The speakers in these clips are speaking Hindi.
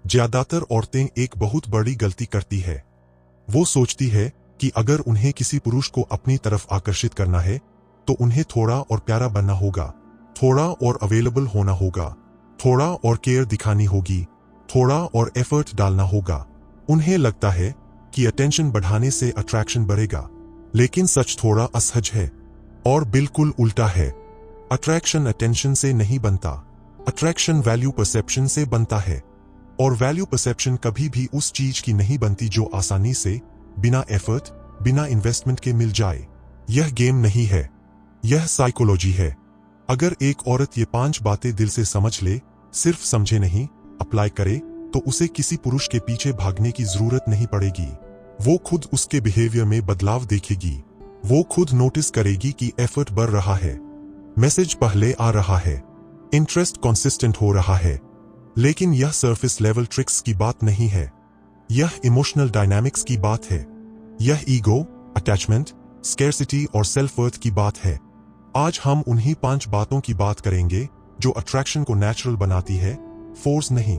ज्यादातर औरतें एक बहुत बड़ी गलती करती है। वो सोचती है कि अगर उन्हें किसी पुरुष को अपनी तरफ आकर्षित करना है तो उन्हें थोड़ा और प्यारा बनना होगा, थोड़ा और अवेलेबल होना होगा, थोड़ा और केयर दिखानी होगी, थोड़ा और एफर्ट डालना होगा। उन्हें लगता है कि अटेंशन बढ़ाने से अट्रैक्शन बढ़ेगा, लेकिन सच थोड़ा असहज है और बिल्कुल उल्टा है। अट्रैक्शन अटेंशन से नहीं बनता, अट्रैक्शन वैल्यू परसेप्शन से बनता है। और वैल्यू परसेप्शन कभी भी उस चीज की नहीं बनती जो आसानी से, बिना एफर्ट, बिना इन्वेस्टमेंट के मिल जाए। यह गेम नहीं है, यह साइकोलॉजी है। अगर एक औरत ये 5 बातें दिल से समझ ले, सिर्फ समझे नहीं, अप्लाई करे, तो उसे किसी पुरुष के पीछे भागने की जरूरत नहीं पड़ेगी। वो खुद उसके बिहेवियर में बदलाव देखेगी। वो खुद नोटिस करेगी कि एफर्ट बढ़ रहा है, मैसेज पहले आ रहा है, इंटरेस्ट कंसिस्टेंट हो रहा है। लेकिन यह सरफेस लेवल ट्रिक्स की बात नहीं है, यह इमोशनल डायनामिक्स की बात है। यह ईगो, अटैचमेंट, स्कैर्सिटी और सेल्फ वर्थ की बात है। आज हम उन्हीं 5 बातों की बात करेंगे जो अट्रैक्शन को नेचुरल बनाती है, फोर्स नहीं।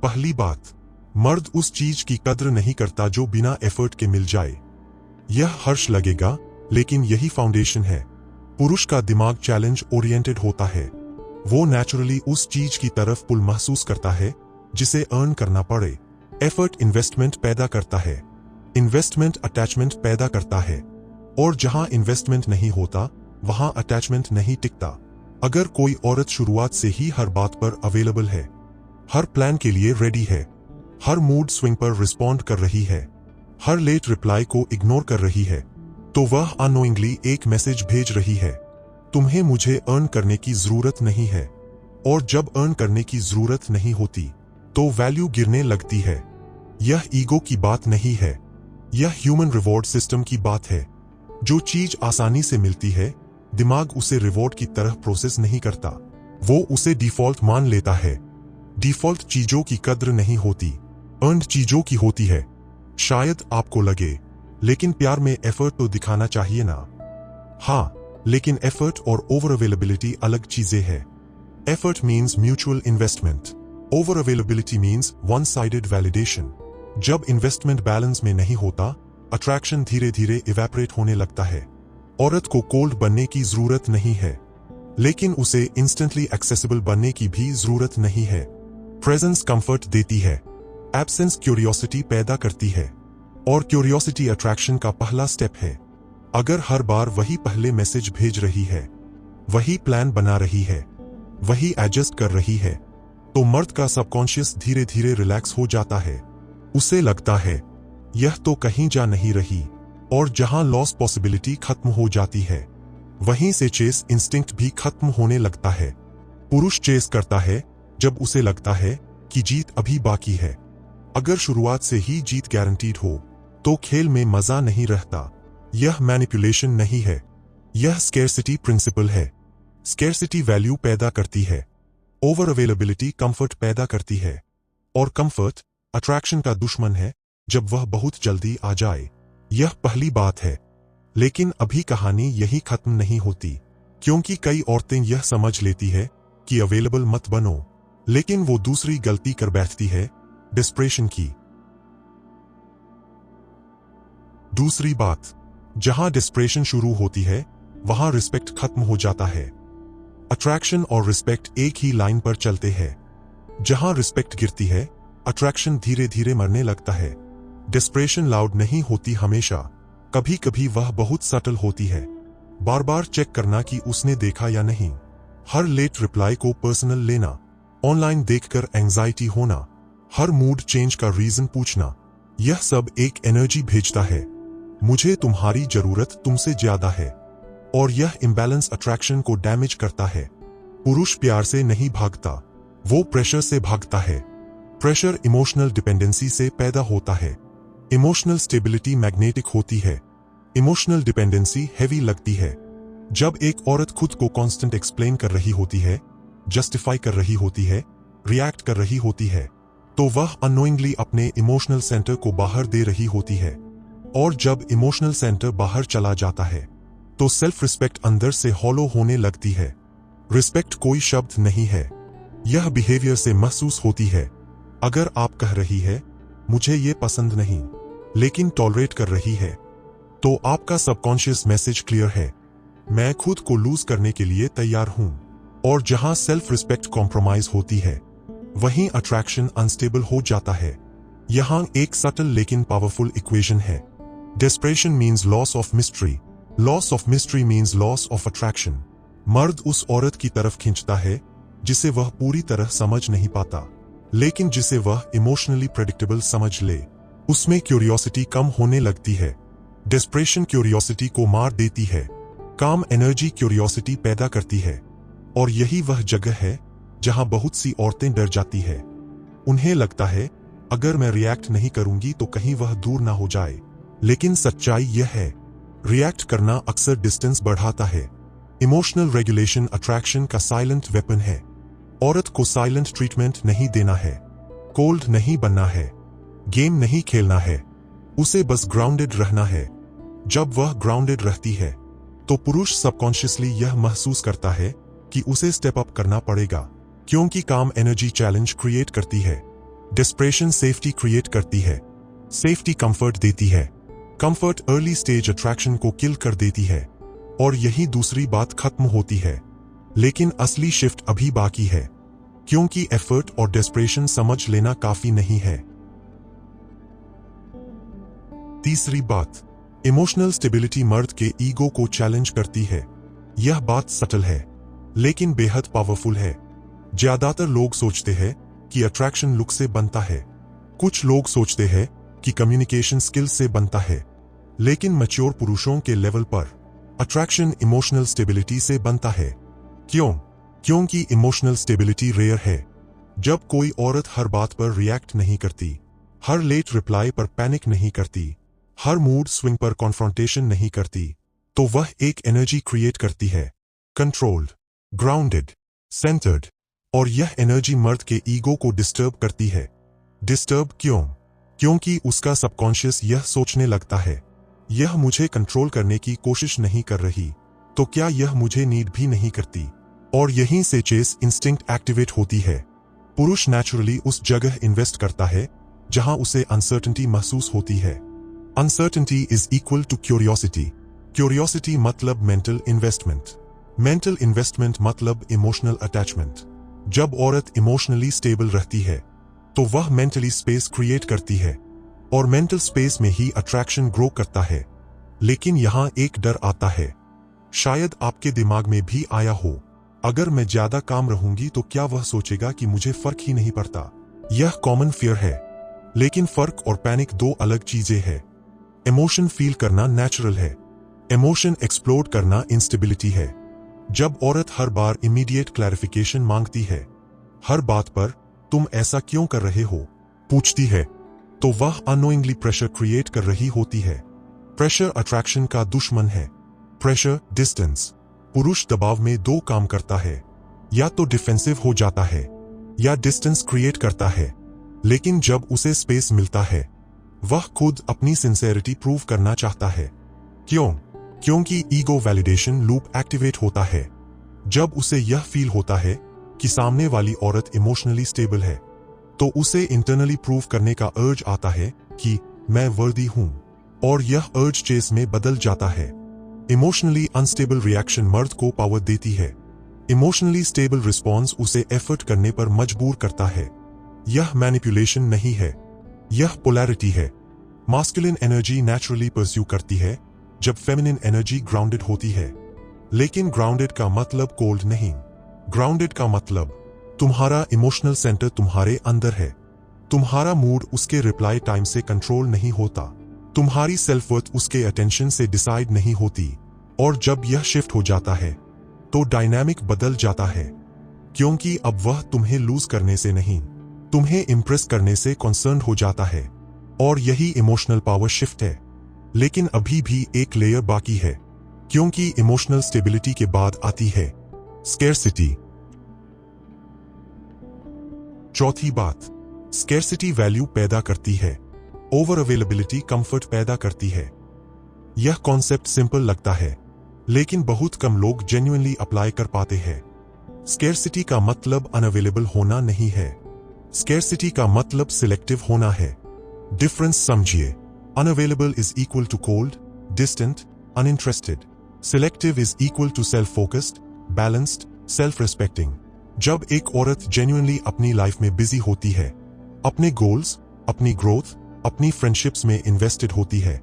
पहली बात, मर्द उस चीज की कद्र नहीं करता जो बिना एफर्ट के मिल जाए। यह हर्ष लगेगा, लेकिन यही फाउंडेशन है। पुरुष का दिमाग चैलेंज ओरिएंटेड होता है। वो नेचुरली उस चीज की तरफ पुल महसूस करता है जिसे अर्न करना पड़े। एफर्ट इन्वेस्टमेंट पैदा करता है, इन्वेस्टमेंट अटैचमेंट पैदा करता है, और जहां इन्वेस्टमेंट नहीं होता वहां अटैचमेंट नहीं टिकता। अगर कोई औरत शुरुआत से ही हर बात पर अवेलेबल है, हर प्लान के लिए रेडी है, हर मूड स्विंग पर रिस्पॉन्ड कर रही है, हर लेट रिप्लाई को इग्नोर कर रही है, तो वह अननोइंगली एक मैसेज भेज रही है, तुम्हें मुझे अर्न करने की जरूरत नहीं है। और जब अर्न करने की जरूरत नहीं होती तो वैल्यू गिरने लगती है। यह ईगो की बात नहीं है, यह ह्यूमन रिवॉर्ड सिस्टम की बात है। जो चीज आसानी से मिलती है, दिमाग उसे रिवॉर्ड की तरह प्रोसेस नहीं करता, वो उसे डिफॉल्ट मान लेता है। डिफॉल्ट चीजों की कद्र नहीं होती, अर्न्ड चीजों की होती है। शायद आपको लगे, लेकिन प्यार में एफर्ट तो दिखाना चाहिए ना। हाँ, लेकिन एफर्ट और ओवर अवेलेबिलिटी अलग चीजें हैं। Effort means mutual investment, over availability means one sided validation. जब इन्वेस्टमेंट बैलेंस में नहीं होता, अट्रैक्शन धीरे धीरे इवेपोरेट होने लगता है। औरत को कोल्ड बनने की जरूरत नहीं है, लेकिन उसे इंस्टेंटली एक्सेसिबल बनने की भी जरूरत नहीं है। प्रेजेंस कंफर्ट देती है, एब्सेंस क्यूरियोसिटी पैदा करती है, और क्यूरियोसिटी अट्रैक्शन का पहला स्टेप है। अगर हर बार वही पहले मैसेज भेज रही है, वही प्लान बना रही है, वही एडजस्ट कर रही है, तो मर्द का सबकॉन्शियस धीरे धीरे रिलैक्स हो जाता है। उसे लगता है यह तो कहीं जा नहीं रही, और जहां लॉस पॉसिबिलिटी खत्म हो जाती है, वहीं से चेस इंस्टिंक्ट भी खत्म होने लगता है। पुरुष चेस करता है जब उसे लगता है कि जीत अभी बाकी है। अगर शुरुआत से ही जीत गारंटीड हो तो खेल में मजा नहीं रहता। यह मैनिपुलेशन नहीं है, यह स्कैर्सिटी प्रिंसिपल है। स्कैर्सिटी वैल्यू पैदा करती है, ओवर अवेलेबिलिटी कंफर्ट पैदा करती है, और कंफर्ट अट्रैक्शन का दुश्मन है जब वह बहुत जल्दी आ जाए। यह पहली बात है। लेकिन अभी कहानी यही खत्म नहीं होती, क्योंकि कई औरतें यह समझ लेती है कि अवेलेबल मत बनो, लेकिन वो दूसरी गलती कर बैठती है, डिस्प्रेशन की। दूसरी बात, जहां डिस्प्रेशन शुरू होती है वहां रिस्पेक्ट खत्म हो जाता है। अट्रैक्शन और रिस्पेक्ट एक ही लाइन पर चलते हैं। जहां रिस्पेक्ट गिरती है, अट्रैक्शन धीरे धीरे मरने लगता है। डिस्प्रेशन लाउड नहीं होती हमेशा, कभी कभी वह बहुत सटल होती है। बार बार चेक करना कि उसने देखा या नहीं, हर लेट रिप्लाई को पर्सनल लेना, ऑनलाइन देखकर एंजाइटी होना, हर मूड चेंज का रीजन पूछना, यह सब एक एनर्जी भेजता है। मुझे तुम्हारी जरूरत तुमसे ज्यादा है, और यह इम्बैलेंस अट्रैक्शन को डैमेज करता है। पुरुष प्यार से नहीं भागता, वो प्रेशर से भागता है। प्रेशर इमोशनल डिपेंडेंसी से पैदा होता है। इमोशनल स्टेबिलिटी मैग्नेटिक होती है, इमोशनल डिपेंडेंसी हैवी लगती है। जब एक औरत खुद को कांस्टेंट एक्सप्लेन कर रही होती है, जस्टिफाई कर रही होती है, रिएक्ट कर रही होती है, तो वह अननोइंगली अपने इमोशनल सेंटर को बाहर दे रही होती है। और जब इमोशनल सेंटर बाहर चला जाता है तो सेल्फ रिस्पेक्ट अंदर से हॉलो होने लगती है। रिस्पेक्ट कोई शब्द नहीं है, यह बिहेवियर से महसूस होती है। अगर आप कह रही है मुझे ये पसंद नहीं, लेकिन टॉलरेट कर रही है, तो आपका सबकॉन्शियस मैसेज क्लियर है, मैं खुद को लूज करने के लिए तैयार हूं। और जहां सेल्फ रिस्पेक्ट कॉम्प्रोमाइज होती है, वहीं अट्रैक्शन अनस्टेबल हो जाता है। यहां एक सटल लेकिन पावरफुल इक्वेशन है। Desperation means loss of mystery, loss of mystery means loss of attraction. मर्द उस औरत की तरफ खींचता है जिसे वह पूरी तरह समझ नहीं पाता, लेकिन जिसे वह इमोशनली प्रेडिक्टेबल समझ ले। उसमें क्यूरियोसिटी कम होने लगती है। डेस्परेशन क्यूरियोसिटी को मार देती है। काम एनर्जी क्यूरियोसिटी पैदा करती है। और यही वह जगह है जहां बहुत सी औरतें डर जाती है। उन्हें लगता है अगर मैं रिएक्ट नहीं करूंगी तो कहीं वह दूर ना हो जाए। लेकिन सच्चाई यह है, रिएक्ट करना अक्सर डिस्टेंस बढ़ाता है। इमोशनल रेगुलेशन अट्रैक्शन का साइलेंट वेपन है। औरत को साइलेंट ट्रीटमेंट नहीं देना है, कोल्ड नहीं बनना है, गेम नहीं खेलना है, उसे बस ग्राउंडेड रहना है। जब वह ग्राउंडेड रहती है तो पुरुष सबकॉन्शियसली यह महसूस करता है कि उसे स्टेप अप करना पड़ेगा, क्योंकि काम एनर्जी चैलेंज क्रिएट करती है। डेस्परेशन सेफ्टी क्रिएट करती है। सेफ्टी कंफर्ट देती है। कंफर्ट अर्ली स्टेज अट्रैक्शन को किल कर देती है। और यही दूसरी बात खत्म होती है। लेकिन असली शिफ्ट अभी बाकी है, क्योंकि एफर्ट और डेस्परेशन समझ लेना काफी नहीं है। तीसरी बात, इमोशनल स्टेबिलिटी मर्द के ईगो को चैलेंज करती है। यह बात सटल है, लेकिन बेहद पावरफुल है। ज्यादातर लोग सोचते हैं कि अट्रैक्शन लुक से बनता है। कुछ लोग सोचते हैं कि कम्युनिकेशन स्किल से बनता है। लेकिन मैच्योर पुरुषों के लेवल पर अट्रैक्शन इमोशनल स्टेबिलिटी से बनता है। क्यों? क्योंकि इमोशनल स्टेबिलिटी रेयर है। जब कोई औरत हर बात पर रिएक्ट नहीं करती, हर लेट रिप्लाई पर पैनिक नहीं करती, हर मूड स्विंग पर कॉन्फ्रंटेशन नहीं करती, तो वह एक एनर्जी क्रिएट करती है, कंट्रोल्ड, ग्राउंडेड, सेंटर्ड। और यह एनर्जी मर्द के ईगो को डिस्टर्ब करती है। डिस्टर्ब क्यों? क्योंकि उसका सबकॉन्शियस यह सोचने लगता है, यह मुझे कंट्रोल करने की कोशिश नहीं कर रही, तो क्या यह मुझे नीड भी नहीं करती? और यहीं से चेस इंस्टिंक्ट एक्टिवेट होती है। पुरुष नेचुरली उस जगह इन्वेस्ट करता है जहां उसे अनसर्टेनिटी महसूस होती है। Uncertainty is equal to curiosity. Curiosity मतलब मेंटल इन्वेस्टमेंट। मेंटल इन्वेस्टमेंट मतलब इमोशनल अटैचमेंट। जब औरत इमोशनली स्टेबल रहती है तो वह मेंटली स्पेस क्रिएट करती है, और मेंटल स्पेस में ही अट्रैक्शन ग्रो करता है। लेकिन यहां एक डर आता है, शायद आपके दिमाग में भी आया हो, अगर मैं ज्यादा काम रहूंगी तो क्या वह सोचेगा कि मुझे फर्क ही नहीं पड़ता? यह कॉमन फियर है। लेकिन फर्क और पैनिक दो अलग चीजें हैं। इमोशन फील करना नेचुरल है, इमोशन एक्सप्लोड करना इंस्टेबिलिटी है। जब औरत हर बार इमीडिएट क्लैरिफिकेशन मांगती है, हर बात पर तुम ऐसा क्यों कर रहे हो पूछती है, तो वह अननोइंगली प्रेशर क्रिएट कर रही होती है। प्रेशर अट्रैक्शन का दुश्मन है। Pressure distance. पुरुष दबाव में दो काम करता है, या तो डिफेंसिव हो जाता है या डिस्टेंस क्रिएट करता है। लेकिन जब उसे स्पेस मिलता है, वह खुद अपनी सिंसेरिटी प्रूव करना चाहता है। क्यों? क्योंकि ईगो वैलिडेशन लूप एक्टिवेट होता है। जब उसे यह फील होता है कि सामने वाली औरत इमोशनली स्टेबल है, तो उसे इंटरनली प्रूव करने का अर्ज आता है कि मैं वर्दी हूं, और यह अर्ज चेस में बदल जाता है। इमोशनली अनस्टेबल रिएक्शन मर्द को पावर देती है। इमोशनली स्टेबल रिस्पॉन्स उसे एफर्ट करने पर मजबूर करता है। यह मैनिपुलेशन नहीं है, यह पोलैरिटी है। मास्कुलिन एनर्जी नेचुरली परस्यू करती है जब फेमिनिन एनर्जी ग्राउंडेड होती है। लेकिन ग्राउंडेड का मतलब कोल्ड नहीं। ग्राउंडेड का मतलब तुम्हारा इमोशनल सेंटर तुम्हारे अंदर है। तुम्हारा मूड उसके रिप्लाई टाइम से कंट्रोल नहीं होता। तुम्हारी सेल्फ वर्थ उसके अटेंशन से डिसाइड नहीं होती। और जब यह शिफ्ट हो जाता है तो डायनामिक बदल जाता है, क्योंकि अब वह तुम्हें लूज करने से नहीं, तुम्हें इंप्रेस करने से कंसर्न हो जाता है। और यही इमोशनल पावर शिफ्ट है। लेकिन अभी भी एक लेयर बाकी है, क्योंकि इमोशनल स्टेबिलिटी के बाद आती है स्केर्सिटी। चौथी बात, स्केर्सिटी वैल्यू पैदा करती है, ओवर अवेलेबिलिटी कंफर्ट पैदा करती है। यह कॉन्सेप्ट सिंपल लगता है, लेकिन बहुत कम लोग जेन्युइनली अप्लाई कर पाते हैं। स्केर्सिटी का मतलब अनअवेलेबल होना नहीं है। स्केर्सिटी का मतलब सिलेक्टिव होना है। डिफरेंस समझिए। Unavailable is equal to cold, distant, uninterested. Selective is equal to self focused, balanced, self respecting. जब एक औरत जेन्युइनली अपनी लाइफ में बिजी होती है, अपने गोल्स, अपनी ग्रोथ, अपनी फ्रेंडशिप्स में इन्वेस्टेड होती है,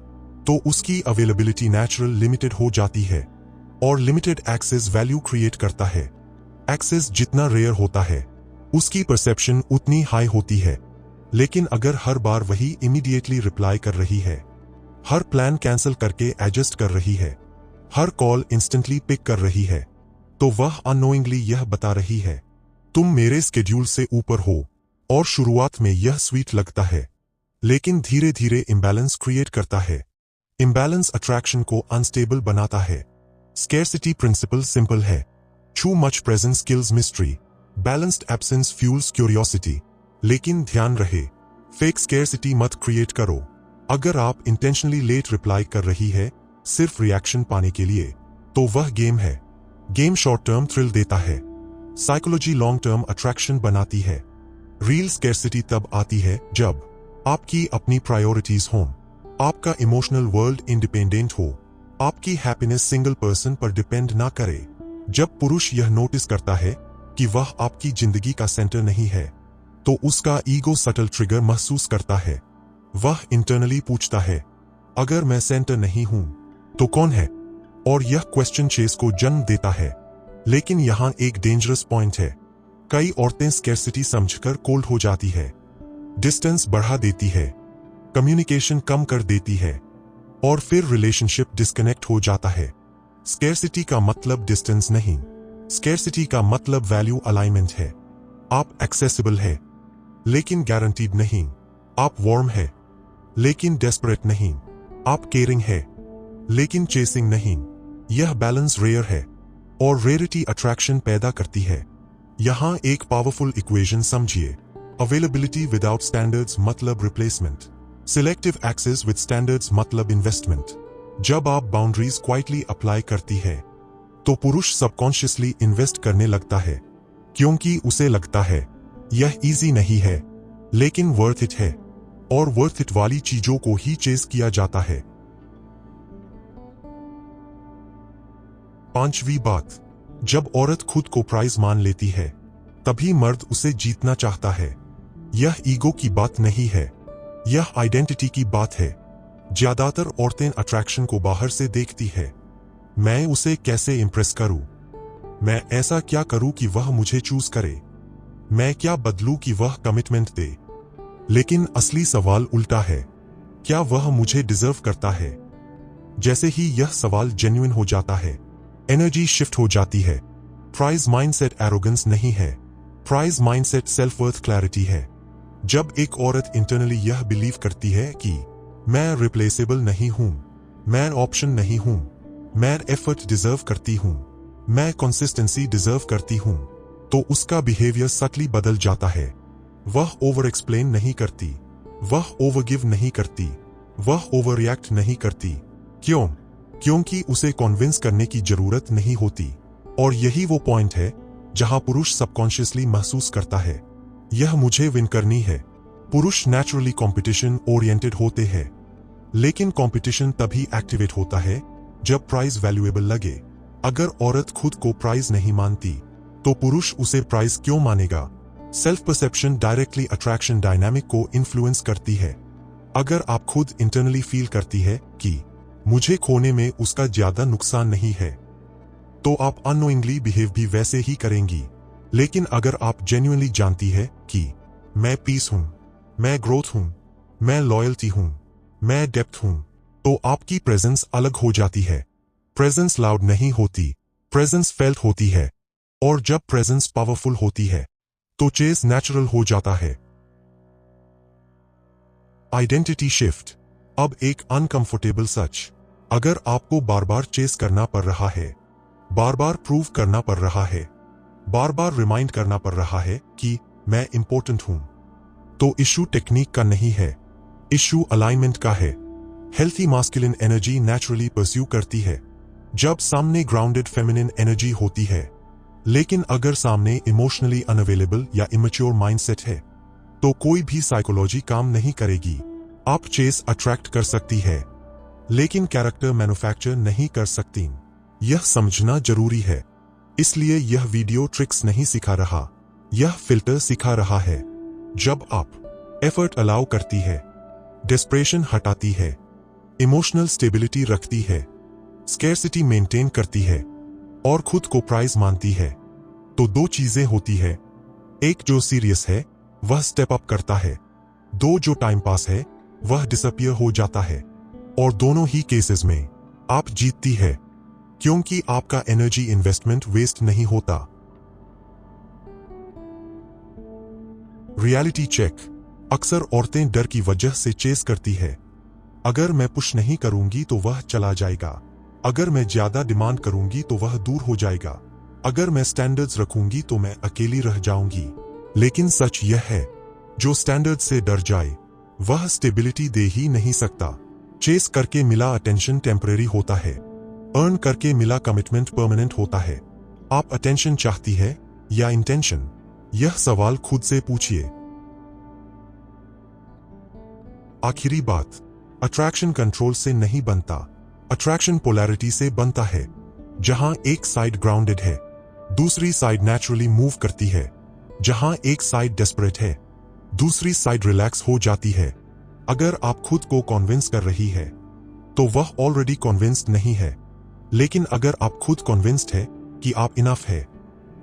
तो उसकी अवेलेबिलिटी नेचुरल लिमिटेड हो जाती है और लिमिटेड एक्सेस वैल्यू क्रिएट करता है। एक्सेस जितना रेयर होता है, उसकी परसेप्शन उतनी हाई होती है। लेकिन अगर हर बार वही इमीडिएटली रिप्लाई कर रही है, हर प्लान कैंसिल करके एडजस्ट कर रही है, हर कॉल इंस्टेंटली पिक कर रही है, तो वह अननोइंगली यह बता रही है, तुम मेरे स्केड्यूल से ऊपर हो। और शुरुआत में यह स्वीट लगता है, लेकिन धीरे धीरे इम्बैलेंस क्रिएट करता है। इम्बैलेंस अट्रैक्शन को अनस्टेबल बनाता है। स्केर्सिटी प्रिंसिपल सिंपल है। Too much presence kills mystery, balanced absence fuels curiosity. लेकिन ध्यान रहे, फेक स्केर्सिटी मत क्रिएट करो। अगर आप इंटेंशनली लेट रिप्लाई कर रही है सिर्फ रिएक्शन पाने के लिए, तो वह गेम है। गेम शॉर्ट टर्म थ्रिल देता है, साइकोलॉजी लॉन्ग टर्म अट्रैक्शन बनाती है। रियल स्केर्सिटी तब आती है जब आपकी अपनी प्रायोरिटीज हों, आपका इमोशनल वर्ल्ड इंडिपेंडेंट हो, आपकी हैप्पीनेस सिंगल पर्सन पर डिपेंड ना करे। जब पुरुष यह नोटिस करता है कि वह आपकी जिंदगी का सेंटर नहीं है, तो उसका ईगो सटल ट्रिगर महसूस करता है। वह इंटरनली पूछता है, अगर मैं सेंटर नहीं हूं तो कौन है? और यह क्वेश्चन चेस को जन्म देता है। लेकिन यहां एक डेंजरस पॉइंट है। कई औरतें स्केर्सिटी समझकर कोल्ड हो जाती है, डिस्टेंस बढ़ा देती है, कम्युनिकेशन कम कर देती है, और फिर रिलेशनशिप डिस्कनेक्ट हो जाता है। स्केर्सिटी का मतलब डिस्टेंस नहीं, स्केर्सिटी का मतलब वैल्यू अलाइनमेंट है। आप एक्सेसिबल है लेकिन गारंटीड नहीं। आप वार्म है लेकिन डेस्परेट नहीं। आप केयरिंग है लेकिन चेसिंग नहीं। यह बैलेंस रेयर है और रेयरिटी अट्रैक्शन पैदा करती है। यहां एक पावरफुल इक्वेशन समझिए। अवेलेबिलिटी विदाउट स्टैंडर्ड्स मतलब replacement, selective access with standards मतलब इन्वेस्टमेंट। जब आप बाउंड्रीज क्वाइटली अप्लाई करती है, तो पुरुष सबकॉन्शियसली इन्वेस्ट करने लगता है, क्योंकि उसे लगता है यह इजी नहीं है लेकिन वर्थ इट है, और वर्थ इट वाली चीजों को ही चेस किया जाता है। पांचवी बात, जब औरत खुद को प्राइज मान लेती है, तभी मर्द उसे जीतना चाहता है। यह ईगो की बात नहीं है, यह आइडेंटिटी की बात है। ज्यादातर औरतें अट्रैक्शन को बाहर से देखती है। मैं उसे कैसे इंप्रेस करूं? मैं ऐसा क्या करूं कि वह मुझे चूज करे? मैं क्या बदलूं कि वह कमिटमेंट दे? लेकिन असली सवाल उल्टा है, क्या वह मुझे डिजर्व करता है? जैसे ही यह सवाल जेन्युइन हो जाता है, एनर्जी शिफ्ट हो जाती है। प्राइज माइंडसेट एरोगेंस नहीं है, prize mindset self worth clarity है। जब एक औरत इंटरनली यह बिलीव करती है कि मैं रिप्लेसेबल नहीं हूं, मैं ऑप्शन नहीं हूं, मैं एफर्ट डिजर्व करती हूं, मैं कंसिस्टेंसी डिजर्व करती हूं, तो उसका बिहेवियर सटली बदल जाता है। वह ओवर एक्सप्लेन नहीं करती, वह ओवर गिव नहीं करती, वह ओवर रिएक्ट नहीं करती। क्यों? क्योंकि उसे कन्विंस करने की जरूरत नहीं होती। और यही वो पॉइंट है जहां पुरुष सबकॉन्शियसली महसूस करता है, यह मुझे विन करनी है। पुरुष नेचुरली कंपटीशन ओरिएंटेड होते हैं, लेकिन कंपटीशन तभी एक्टिवेट होता है जब प्राइज वैल्यूएबल लगे। अगर औरत खुद को प्राइज नहीं मानती, तो पुरुष उसे प्राइज क्यों मानेगा? Self perception directly attraction dynamic को इन्फ्लुएंस करती है। अगर आप खुद इंटरनली फील करती है कि मुझे खोने में उसका ज्यादा नुकसान नहीं है, तो आप अननोइंगली बिहेव भी वैसे ही करेंगी। लेकिन अगर आप जेन्युइनली जानती है कि मैं पीस हूं, मैं ग्रोथ हूं, मैं लॉयल्टी हूं, मैं डेप्थ हूं, तो आपकी प्रेजेंस अलग हो जाती है। प्रेजेंस लाउड नहीं होती, प्रेजेंस फेल्ट होती है। और जब प्रेजेंस पावरफुल होती है, तो चेस नेचुरल हो जाता है। Identity shift. अब एक अनकंफर्टेबल सच, अगर आपको बार बार चेस करना पड़ रहा है, बार बार प्रूव करना पड़ रहा है, बार बार रिमाइंड करना पड़ रहा है कि मैं इंपॉर्टेंट हूं, तो इशू टेक्निक का नहीं है, इशू अलाइनमेंट का है। Healthy masculine energy naturally pursue करती है। जब सामने ग्राउंडेड फेमिनिन एनर्जी होती है, लेकिन अगर सामने इमोशनली अनअवेलेबल या इमेच्योर माइंडसेट है तो कोई भी साइकोलॉजी काम नहीं करेगी। आप चेस अट्रैक्ट कर सकती है लेकिन कैरेक्टर मैन्युफैक्चर नहीं कर सकती। यह समझना जरूरी है। इसलिए यह वीडियो ट्रिक्स नहीं सिखा रहा, यह फिल्टर सिखा रहा है। जब आप एफर्ट अलाउ करती है, डेस्परेशन हटाती है, इमोशनल स्टेबिलिटी रखती है, स्कैर्सिटी मेंटेन करती है और खुद को प्राइज मानती है, तो दो चीजें होती है। एक जो सीरियस है वह स्टेप अप करता है, दो जो टाइम पास है वह डिसअपियर हो जाता है। और दोनों ही केसेस में आप जीतती है क्योंकि आपका एनर्जी इन्वेस्टमेंट वेस्ट नहीं होता। Reality check. अक्सर औरतें डर की वजह से चेस करती है। अगर मैं पुश नहीं करूंगी तो वह चला जाएगा, अगर मैं ज्यादा डिमांड करूंगी तो वह दूर हो जाएगा, अगर मैं स्टैंडर्ड्स रखूंगी तो मैं अकेली रह जाऊंगी। लेकिन सच यह है, जो स्टैंडर्ड से डर जाए वह स्टेबिलिटी दे ही नहीं सकता। चेस करके मिला अटेंशन टेम्परेरी होता है, अर्न करके मिला कमिटमेंट परमानेंट होता है। आप अटेंशन चाहती है या इंटेंशन? यह सवाल खुद से पूछिए। आखिरी बात, अट्रैक्शन कंट्रोल से नहीं बनता, अट्रैक्शन पोलैरिटी से बनता है। जहां एक साइड ग्राउंडेड है, दूसरी साइड नेचुरली मूव करती है। जहां एक साइड डेस्परेट है, दूसरी साइड रिलैक्स हो जाती है। अगर आप खुद को कन्विंस कर रही है तो वह ऑलरेडी कन्विंस्ड नहीं है। लेकिन अगर आप खुद कन्विंस्ड है कि आप इनफ है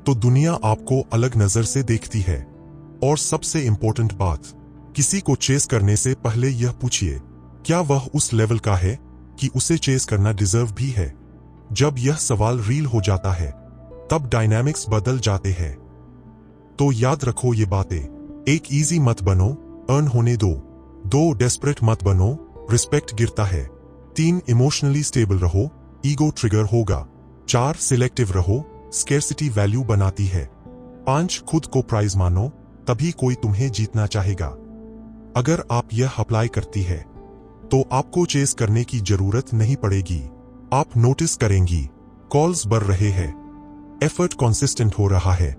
तो दुनिया आपको अलग नजर से देखती है। और सबसे इंपॉर्टेंट बात, किसी को चेस करने से पहले यह पूछिए, क्या वह उस लेवल का है कि उसे चेस करना डिजर्व भी है? जब यह सवाल रियल हो जाता है तब डायनामिक्स बदल जाते हैं। तो याद रखो ये बातें। एक इजी मत बनो, अर्न होने दो। 2 डेस्परेट मत बनो, रिस्पेक्ट गिरता है। 3 इमोशनली स्टेबल रहो, ईगो ट्रिगर होगा। 4 सिलेक्टिव रहो, स्केर्सिटी वैल्यू बनाती है। 5 खुद को प्राइज मानो, तभी कोई तुम्हें जीतना चाहेगा। अगर आप यह अप्लाई करती है तो आपको चेस करने की जरूरत नहीं पड़ेगी। आप नोटिस करेंगी कॉल्स बढ़ रहे हैं, एफर्ट कंसिस्टेंट हो रहा है,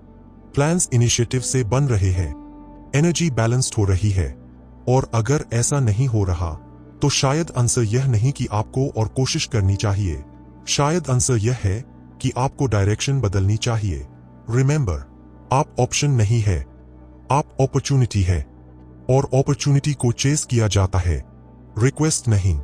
प्लान्स इनिशिएटिव से बन रहे हैं, एनर्जी बैलेंस्ड हो रही है। और अगर ऐसा नहीं हो रहा तो शायद आंसर यह नहीं कि आपको और कोशिश करनी चाहिए, शायद आंसर यह है कि आपको डायरेक्शन बदलनी चाहिए। रिमेंबर, आप ऑप्शन नहीं है, आप अपॉर्चुनिटी है। और अपॉर्चुनिटी को चेस किया जाता है, रिक्वेस्ट नहीं।